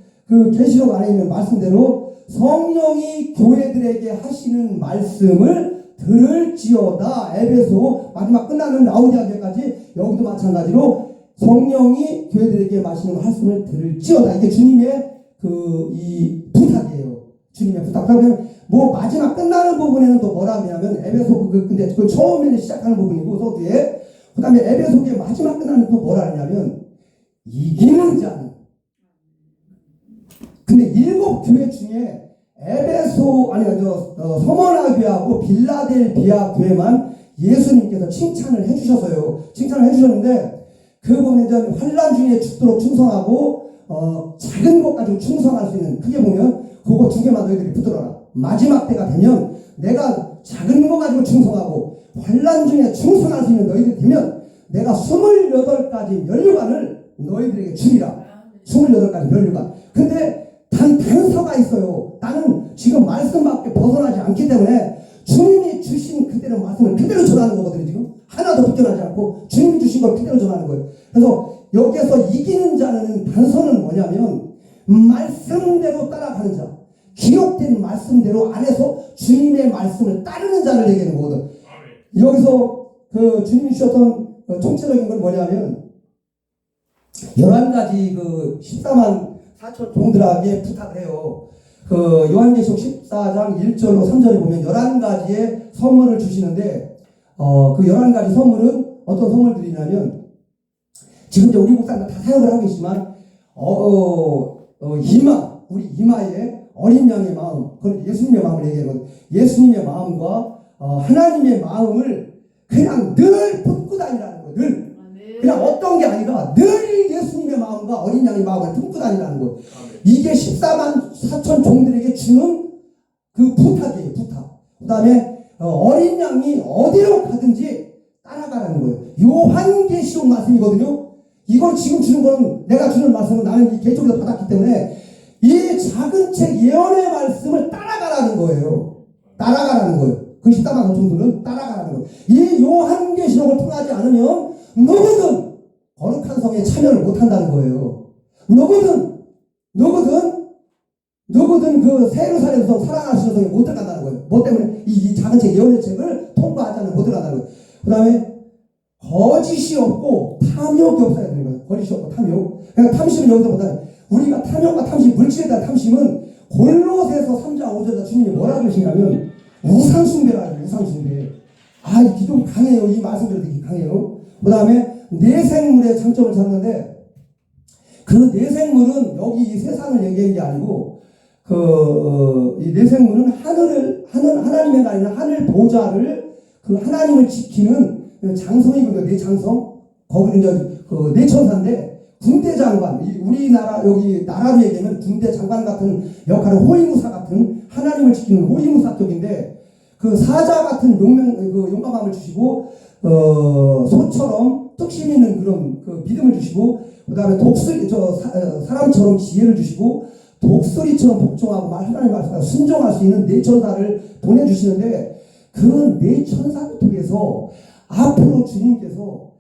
계시록 안에 있는 말씀대로 성령이 교회들에게 하시는 말씀을 들을지어다. 에베소 마지막 끝나는 라우디아 교회까지 여기도 마찬가지로 성령이 교회들에게 하시는 말씀을 들을지어다. 이게 주님의 이 부탁이에요. 주님의 부탁. 그러면 마지막 끝나는 부분에는 또 뭐라 하냐면, 에베소, 근데 그 처음에는 시작하는 부분이고, 또 뒤에, 그 다음에 에베소의 마지막 끝나는 또 뭐라 하냐면, 이기는 자는. 근데 7교회 중에 서머나 교회하고 빌라델비아 교회만 예수님께서 칭찬을 해주셨어요. 칭찬을 해주셨는데, 그 부분에 대한 환난 중에 죽도록 충성하고, 작은 것 가지고 충성할 수 있는, 크게 보면, 그거 2개만 너희들이 붙들어라. 마지막 때가 되면 내가 작은 거 가지고 충성하고 환난 중에 충성할 수 있는 너희들이 되면 내가 28가지 면류관을 너희들에게 주리라. 28가지 면류관. 근데 단서가 있어요. 나는 지금 말씀밖에 벗어나지 않기 때문에 주님이 주신 그대로 말씀을 그대로 전하는 거거든요. 지금 하나도 벗겨나지 않고 주님이 주신 걸 그대로 전하는 거예요. 그래서 여기에서 이기는 자는 단서는 뭐냐면, 말씀대로 따라가는 자, 기록된 말씀대로 안에서 주님의 말씀을 따르는 자를 얘기하는 거거든. 여기서 주님이 주셨던 총체적인 건 뭐냐면, 11가지 14만 4천 종들에게 부탁을 해요. 요한계시록 14장 1절로 3절에 보면 11가지의 선물을 주시는데, 그 11가지 선물은 어떤 선물들이냐면, 지금 이제 우리 목사님들 다 사역을 하고 계시지만, 우리 이마에 어린 양의 마음, 그건 예수님의 마음을 얘기하는 거예요. 예수님의 마음과 하나님의 마음을 그냥 늘 품고 다니라는 거예요. 늘. 그냥 어떤 게 아니라 늘 예수님의 마음과 어린 양의 마음을 품고 다니라는 거예요. 이게 14만 4천 종들에게 주는 그 부탁이에요. 부탁. 그 다음에 어린 양이 어디로 가든지 따라가라는 거예요. 요한계시록 말씀이거든요. 이걸 지금 주는 거는, 내가 주는 말씀은 나는 이 계시록에서 받았기 때문에 이 작은 책 예언의 말씀을 따라가라는 거예요. 따라가라는 거예요. 그 14만 5천 종들은 따라가라는 거예요. 이 요한계시록을 통하지 않으면 누구든 거룩한 성에 참여를 못한다는 거예요. 누구든 그 세르살렘 성, 사랑하시는 성에 못 들어간다는 거예요. 뭐 때문에? 이 작은 책 예언의 책을 통과하지 않으면 못 들어간다는 거예요. 그 다음에 거짓이 없고 탐욕이 없어야 되는 거예요. 거짓이 없고 탐욕. 그러니까 탐심은 여기서보다, 우리가 탐욕과 탐심, 물질에 대한 탐심은 골로새서 3장 5절에서 주님이 뭐라고 그러시냐면 우상숭배라는, 우상숭배. 이게 좀 강해요. 이 말씀대로 되게 강해요. 그 다음에 내생물의 장점을 찾는데, 그 내생문은 여기 이 세상을 얘기한 게 아니고 이 내생문은 하나님의 나라는 하늘 보좌를 그 하나님을 지키는 장성이거든요. 내장성. 거기는 이제 그 내천사인데 군대 장관, 우리나라 여기 나라로 얘기하면 군대 장관 같은 역할은 호위무사 같은 하나님을 지키는 호위무사 쪽인데 그 사자 같은 용감함을 주시고 소처럼 뚝심 있는 그런 그 믿음을 주시고 그다음에 사람처럼 지혜를 주시고 독수리처럼 복종하고 하나님 말씀에 순종할 수 있는 내천사를 보내주시는데 그 내천사를 통해서 앞으로 주님께서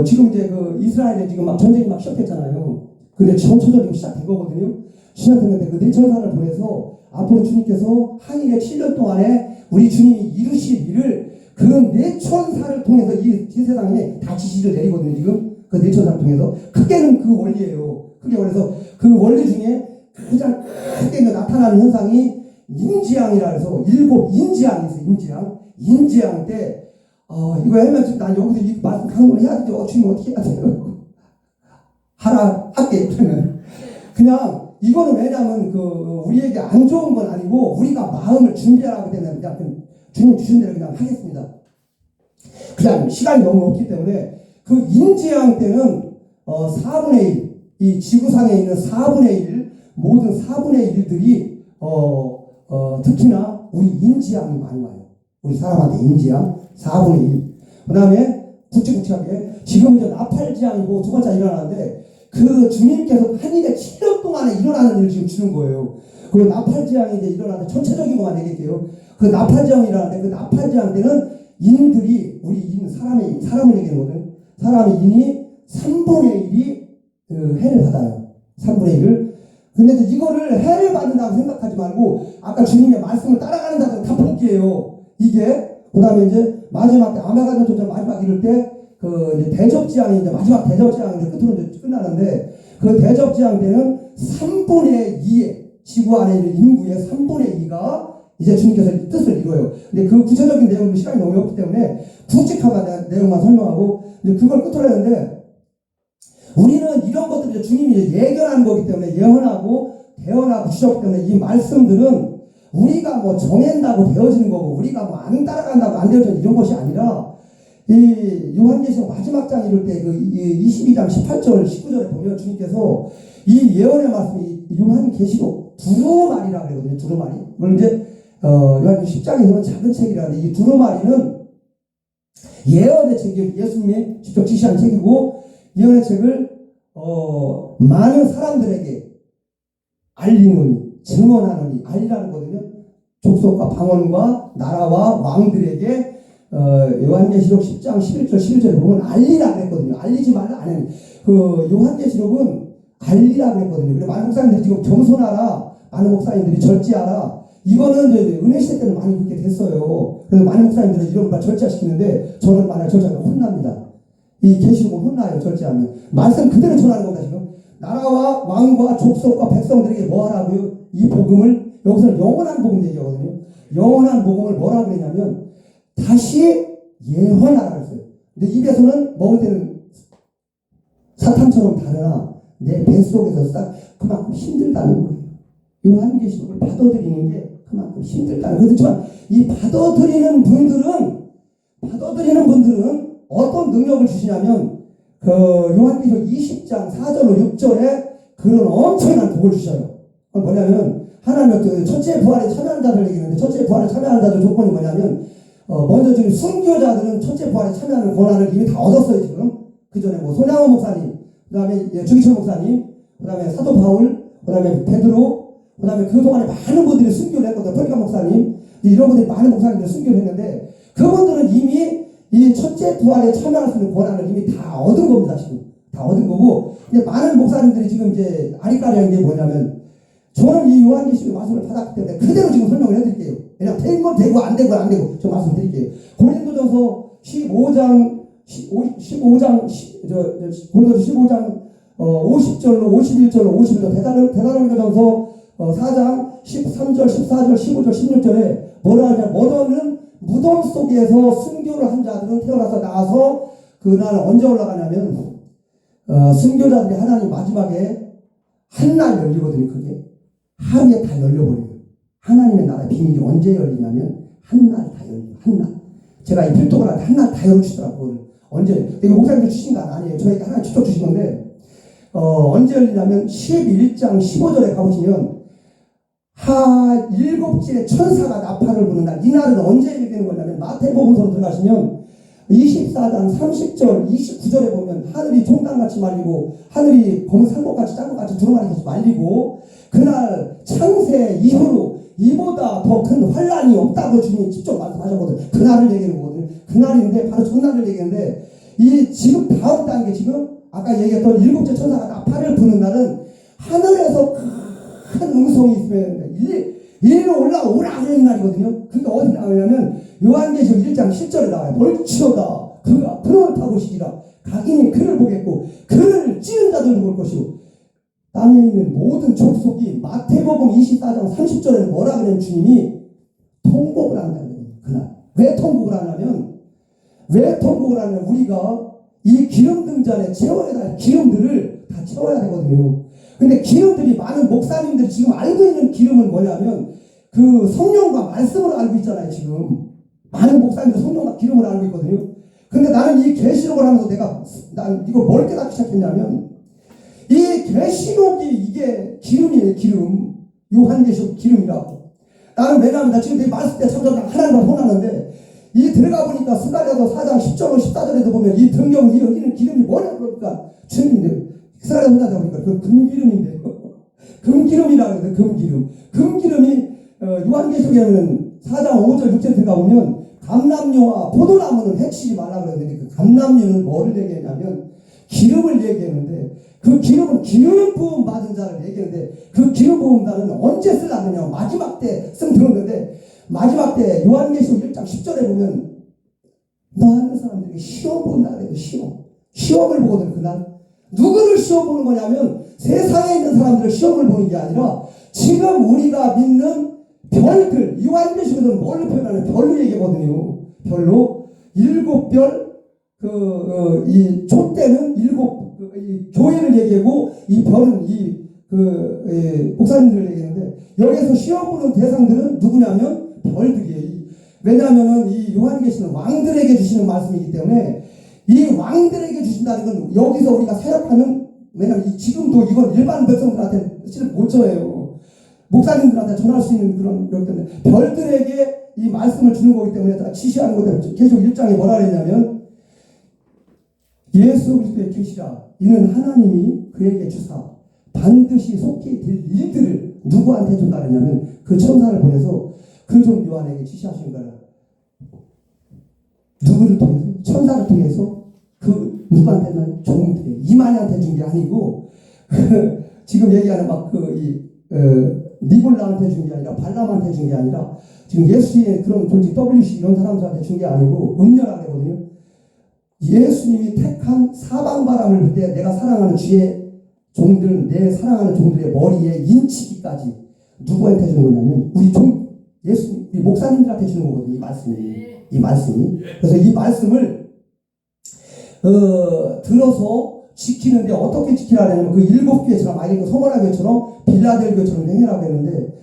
지금 이제 이스라엘에 지금 막 전쟁이 막 시작했잖아요. 근데 전초전이 시작된 거거든요. 시작됐는데 그 내천사를 보내서 앞으로 주님께서 한일의 7년 동안에 우리 주님이 이루실 일을 그 내천사를 통해서 이 세상에 다 지시를 내리거든요. 지금 그 내천사를 통해서 크게는 그 원리예요. 크게 그래서 그 원리 중에 가장 크게 나타나는 현상이 인지양이라 해서 7 인지양이 있어요. 인지양 때 이거 하면 난 여기서 이 말씀 강론을 해야 되죠. 주님 어떻게 해야 돼요? 할게. 그러면 그냥 이거는 왜냐하면 우리에게 안 좋은 건 아니고 우리가 마음을 준비하라고 되면 그냥 주님 주신 대로 그냥 하겠습니다. 그냥 시간이 너무 없기 때문에 그 인지양 때는 4분의 1, 이 지구상에 있는 4분의 1 모든 4분의 1들이 특히나 우리 인지양이 많이 와요. 우리 사람한테 인지양 4분의 1. 그 다음에 굵직굵직하게 지금 이제 나팔지양이고 두 번째 일어나는데 그 주님께서 한일에 7년 동안에 일어나는 일을 지금 주는 거예요. 그리고 나팔지양이 이제 일어나는데 전체적인 것만 얘기할게요. 그 나팔지양이 일어나는데 그 나팔지양 때는 인들이 우리 사람을 얘기하거든. 사람의 인이 3분의 1이 해를 받아요. 3분의 1을. 근데 이거를 해를 받는다고 생각하지 말고 아까 주님의 말씀을 따라가는다고 다 볼게요. 이게 그 다음에 이제 마지막 때 아마가전 도전 마지막 이럴 때 이제 대접지향이 이제 마지막 대접지향이 끝으로 이제 끝나는데 그 대접지향 때는 3분의 2의 지구 안에 있는 인구의 3분의 2가 이제 주님께서 뜻을 이루어요. 근데 그 구체적인 내용은 시간이 너무 없기 때문에 굵직한 내용만 설명하고 이제 그걸 끝으로 했는데 우리는 이런 것들을 이제 주님이 이제 예견한 거기 때문에 예언하고 대언하고 주셨기 때문에 이 말씀들은 우리가 뭐 정한다고 되어지는 거고 우리가 뭐 안 따라간다고 안 되어지는 이런 것이 아니라 이 요한계시록 마지막 장 이럴 때 22장 18절 19절에 보면 주님께서 이 예언의 말씀이 요한계시록 두루마리라고 그러거든요. 두루마리. 이걸 이제 요한계시록 10장에서는 작은 책이라는데 이 두루마리는 예언의 책이에요. 예수님이 직접 지시한 책이고 예언의 책을 많은 사람들에게 알리는 증언하느니 알리라는 거거든요. 족속과 방언과 나라와 왕들에게 요한계시록 10장 11절 11절에 보면 알리라 그랬거든요. 알리지 말라 안 해. 요한계시록은 알리라 그랬거든요. 그래서 많은 목사님들이 지금 겸손하라, 많은 목사님들이 절제하라. 이거는 이제 은혜 시대 때는 많이 그렇게 됐어요. 그래서 많은 목사님들은 이런 말 절제시키는데 저는 만약 절제하면 혼납니다. 이 계시록은 혼나요. 절제하면 말씀 그대로 전하는 겁니다. 지금 나라와 왕과 족속과 백성들에게 뭐 하라고요? 이 복음을 여기서는 영원한 복음 얘기하거든요. 영원한 복음을 뭐라고 그러냐면 다시 예언하라 그랬어요. 근데 입에서는 먹을 때는 사탕처럼 다르나 내 뱃속에서 싹 그만큼 힘들다는 거예요. 요한계시록을 받아들이는 게 그만큼 힘들다는 거예요. 그렇지만 이 받아들이는 분들은 어떤 능력을 주시냐면 요한계시록 20장 4절로 6절에 그런 엄청난 복을 주셔요. 그건 뭐냐면 하나님은 첫째 부활에 참여하는 자들 얘기하는데 첫째 부활에 참여하는 자들 조건이 뭐냐면 먼저 지금 순교자들은 첫째 부활에 참여하는 권한을 이미 다 얻었어요. 지금 그 전에 뭐 손양원 목사님, 그 다음에 주기철 목사님, 그 다음에 사도 바울, 그 다음에 베드로, 그 다음에 그동안에 많은 분들이 순교를 했거든요. 폴리카 목사님, 이런 분들이 많은 목사님들이 순교를 했는데 그분들은 이미 이 첫째 부활에 참여할 수 있는 권한을 이미 다 얻은 겁니다. 지금 다 얻은 거고, 근데 많은 목사님들이 지금 이제 아리까리한 게 뭐냐면 저는 이 요한계시록 말씀을 받았기 때문에 그대로 지금 설명을 해드릴게요. 그냥 된 건 되고 안 되고 안 되고 저 말씀드릴게요. 고린도전서 15장 고린도전서 15장 50절로 51절로 51절 대사로니가전서 4장 13절 14절 15절 16절에 뭐라 하냐면 너는 무덤 속에서 순교를 한 자들은 태어나서 나와서 그날 언제 올라가냐면 순교자들이 하나님 마지막에 한 날 열리거든요. 그게 하루에 다 열려버려요. 하나님의 나라의 비밀이 언제 열리냐면 한 날 다 열려요. 한 날. 제가 이 필독을 할 때 한 날 다 열어주시더라고요. 언제? 이거 목사님들 주신 건 아니에요. 저에게 하나님 직접 주신 건데 언제 열리냐면 11장 15절에 가보시면 일곱째 천사가 나팔을 부는 날, 이 날은 언제 열리는 거냐면 마태복음서로 들어가시면 24장 30절 29절에 보면 하늘이 종단같이 말리고 하늘이 검은 산것같이 짱것같이 두루마리같이 말리고 그날 창세 이후로 이보다 더 큰 환란이 없다고 주님이 직접 말씀하셨거든요. 그날을 얘기하는 거거든요. 그날인데 바로 전날을 얘기하는데 이 지금 다음 단계 지금 아까 얘기했던 일곱째 천사가 나팔을 부는 날은 하늘에서 큰 음성이 있으면 일로 올라오라 그런 날이거든요. 그러니까 어디 나오냐면 요한계시록 1장 10절에 나와요. 볼지어다 그가 그를 타고 시기라 각인이 그를 보겠고 그를 찌른 자들도 볼 것이고 땅에 있는 모든 족속이 마태복음 24장 30절에는 뭐라 그러냐면 주님이 통곡을 한다는 거예요. 그날 왜 통곡을 하냐면 우리가 이 기름 등잔에 채워야 할 기름들을 다 채워야 되거든요. 근데 기름들이 많은 목사님들이 지금 알고 있는 기름은 뭐냐면 그 성령과 말씀을 알고 있잖아요. 지금 많은 목사님들 성령과 기름을 알고 있거든요. 근데 나는 이 계시록을 하면서 난 이거 뭘 깨닫기 시작했냐면 이 계시록이 이게 기름이에요. 기름. 요한계시록 기름이라고. 나는 왜냐하면 나 지금 내 말씀 때 참 하나님과 혼나는데 이 들어가 보니까 스가랴서 4장 10절 14절에도 보면 이 등경 위에 흘리는 기름이 뭐냐 그러니까 주님인데 스가랴서 혼나다 보니까 그 금기름인데 금기름이라고 해요. 금기름이 요한계시록에는 4장 5절 6절 들어가 보면 감람류와 포도나무는 해치지 말라 그러는데 그 감람류는 뭐를 얘기했냐면 기름을 얘기했는데 그 기름은 기름 부음 받은 자를 얘기했는데 그 기름 부음 자는 언제 쓰려느냐 마지막 때 쓰면 들었는데 마지막 때 요한계시록 1장 10절에 보면 많은 사람들이 시험 본다 그래요. 시험을 보거든. 그날 누구를 시험 보는 거냐면 세상에 있는 사람들을 시험을 보는 게 아니라 지금 우리가 믿는 별들, 요한계시록에서는 뭘로 표현하는 별로 얘기하거든요. 별로 7별 이 촛대는 7 이 교회를 얘기하고 이 별은 목사님들을 얘기하는데 여기서 시험 보는 대상들은 누구냐면 별들이에요. 왜냐하면은 이 요한계시는 왕들에게 주시는 말씀이기 때문에 이 왕들에게 주신다는 건 여기서 우리가 사역하는 왜냐하면 지금도 이건 일반 백성들한테 실은 못 줘요. 목사님들한테 전할 수 있는 그런 것 때문에 별들에게 이 말씀을 주는 거기 때문에 지시하는 것 때문에 계시록 1장에 뭐라 그랬냐면 예수 그리스도의 계시라 이는 하나님이 그에게 주사 반드시 속히 될 일들을 누구한테 준다 그랬냐면 그 천사를 보내서 그 종 요한에게 지시하신 거라. 누구를 통해서? 천사를 통해서 그 누구한테는 종들이 이만희한테 준 게 아니고 지금 얘기하는 니골라한테 준 게 아니라 발람한테 준 게 아니라 지금 예수의 그런 조직 WC 이런 사람들한테 준 게 아니고 음녀라고 하거든요. 예수님이 택한 사방바람을 불 때 내가 사랑하는 주의 종들, 내 사랑하는 종들의 머리에 인치기까지 누구한테 주는 거냐면 예수님, 우리 목사님들한테 주는 거거든요. 이 말씀이. 그래서 이 말씀을 들어서 지키는데 어떻게 지키라냐면 그 7교회처럼 아니 서머나교회처럼 빌라델교회처럼 행해라고 했는데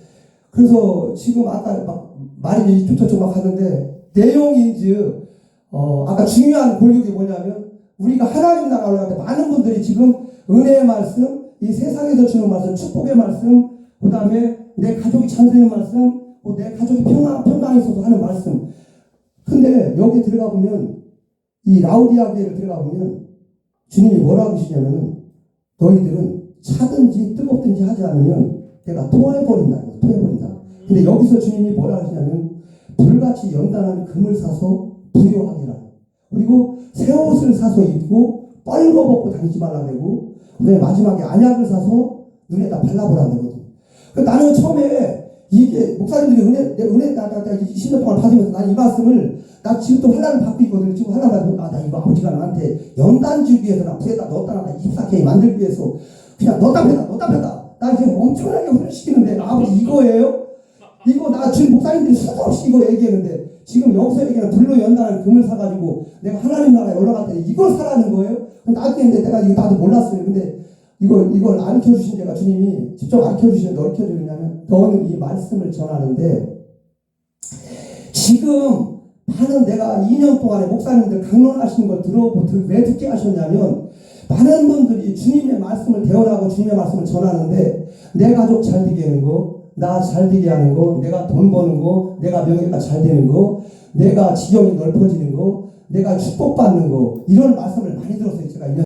그래서 지금 아까 말이 이쪽저쪽 막 하는데 내용인즉 아까 중요한 골격이 뭐냐면 우리가 하나님 나라 올라갈 때 많은 분들이 지금 은혜의 말씀, 이 세상에서 주는 말씀, 축복의 말씀, 그 다음에 내 가족이 잘 되는 말씀, 내 가족이 평강에 있어서 하는 말씀. 근데 여기 들어가 보면 이 라우디아 교회를 들어가 보면 주님이 뭐라고 하시냐면 너희들은 차든지 뜨겁든지 하지 않으면 내가 토해버린다. 근데 여기서 주님이 뭐라 하시냐면 불같이 연단한 금을 사서 부요하게 하라. 그리고 새 옷을 사서 입고 뻘거벗고 다니지 말라 그러고 그다음에 마지막에 안약을 사서 눈에다 발라보라 그러거든. 나는 처음에 이게 목사님들이 은혜 20년 동안 받으면서 난 이 말씀을 나 지금도 환란을 받고 있거든. 지금 환란 받고 나 이거 아버지가 나한테 연단 주기 위해서 나 부에다 넣었다 나 입사케이 만들기 위해서 그냥 넣었다 폈다 나 지금 엄청나게 훈련시키는데 아버지 이거예요? 이거 나 지금 목사님들이 수도 없이 이거 얘기했는데 지금 여기서 얘기하는 불로 연단한 금을 사가지고 내가 하나님 나라에 올라갈 때 이걸 사라는 거예요? 나중에 내가 이거 나도 몰랐어요. 근데 이걸 가르쳐 주신 제가 주님이 직접 가르쳐 주시는데 어떻게 주냐면 너는 이 말씀을 전하는데 지금 많은 내가 2년 동안에 목사님들 강론하시는 걸 왜 듣게 하셨냐면 많은 분들이 주님의 말씀을 대언하고 주님의 말씀을 전하는데 내 가족 잘 되게 하는 거, 나 잘 되게 하는 거, 내가 돈 버는 거, 내가 명예가 잘 되는 거, 내가 지경이 넓어지는 거, 내가 축복받는 거 이런 말씀을 많이 들었어요. 제가 2년